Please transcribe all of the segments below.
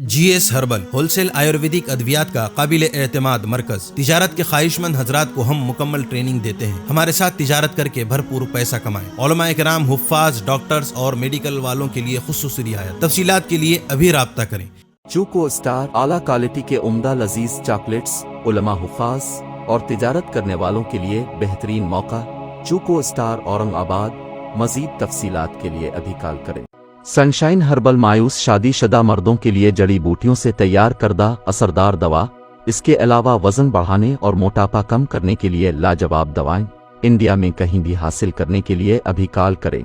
GS herbal wholesale Ayurvedic अद्वियात का काबिल एतमाद मरकज। तिजारत के ख्वाहिशमंद हजरात को हम मुकम्मल ट्रेनिंग देते हैं। हमारे साथ तिजारत करके भरपूर पैसा कमाएं। उलमा इकराम, हुफ्फाज, डॉक्टर्स और मेडिकल वालों के लिए खुसूसी रियायत। तफसीलात के लिए अभी राब्ता करें। चूको स्टार आला क्वालिटी के उम्दा लजीज चॉकलेट्स उलमा, हुफ्फाज और तिजारत करने वालों के लिए बेहतरीन मौका। चूको स्टार औरंगाबाद। मजीद तफसीलात के लिए अभी कॉल करें। सनशाइन हर्बल मायूस शादीशुदा मर्दों के लिए जड़ी बूटियों से तैयार करदा असरदार दवा। इसके अलावा वजन बढ़ाने और मोटापा कम करने के लिए लाजवाब दवाएं इंडिया में कहीं भी हासिल करने के लिए अभी कॉल करें।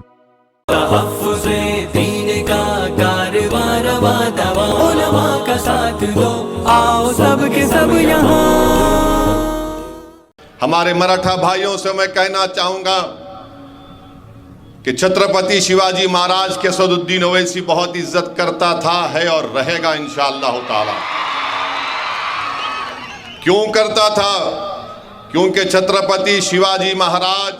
का साथ दो, आओ सब के सब यहाँ। हमारे मराठा भाइयों से मैं कहना चाहूंगा कि छत्रपति शिवाजी महाराज के सदुद्दीन ओवैसी बहुत इज्जत करता था, है और रहेगा इंशाअल्लाह ताला। क्यों करता था? क्योंकि छत्रपति शिवाजी महाराज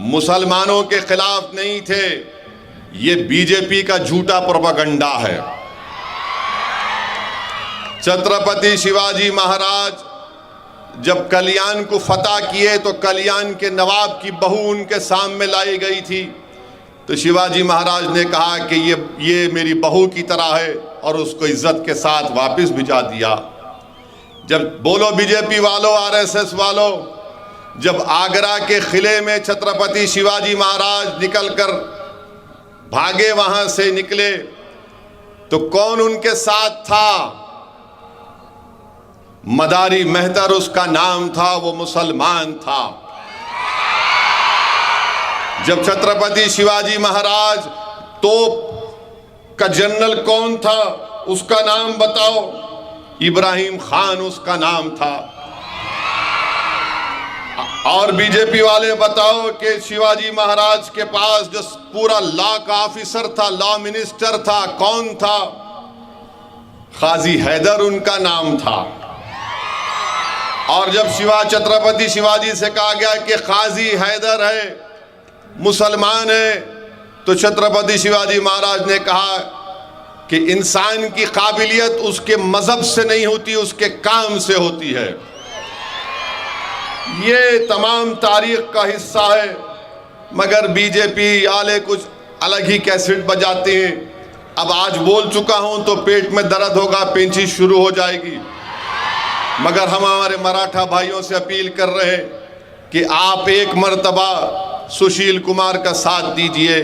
मुसलमानों के खिलाफ नहीं थे। ये बीजेपी का झूठा प्रोपेगेंडा है। छत्रपति शिवाजी महाराज जब कल्याण को फतह किए तो कल्याण के नवाब की बहू उनके सामने लाई गई थी, तो शिवाजी महाराज ने कहा कि ये मेरी बहू की तरह है और उसको इज्जत के साथ वापस भिजा दिया। जब बोलो बीजेपी वालों, आरएसएस वालों, जब आगरा के किले में छत्रपति शिवाजी महाराज निकलकर भागे, वहां से निकले, तो कौन उनके साथ था? मदारी मेहतर उसका नाम था, वो मुसलमान था। जब छत्रपति शिवाजी महाराज तोप का जनरल कौन था? उसका नाम बताओ। इब्राहिम खान उसका नाम था। और बीजेपी वाले बताओ कि शिवाजी महाराज के पास जो पूरा लॉ का ऑफिसर था, लॉ मिनिस्टर था, कौन था? काजी हैदर उनका नाम था। और जब छत्रपति शिवाजी से कहा गया कि काजी हैदर है, मुसलमान है, तो छत्रपति शिवाजी महाराज ने कहा कि इंसान की काबिलियत उसके मजहब से नहीं होती, उसके काम से होती है। ये तमाम तारीख का हिस्सा है, मगर बीजेपी वाले कुछ अलग ही कैसेट बजाते हैं। अब आज बोल चुका हूं तो पेट में दर्द होगा, पेंचिश शुरू हो जाएगी। मगर हम हमारे मराठा भाइयों से अपील कर रहे हैं कि आप एक मर्तबा सुशील कुमार का साथ दीजिए।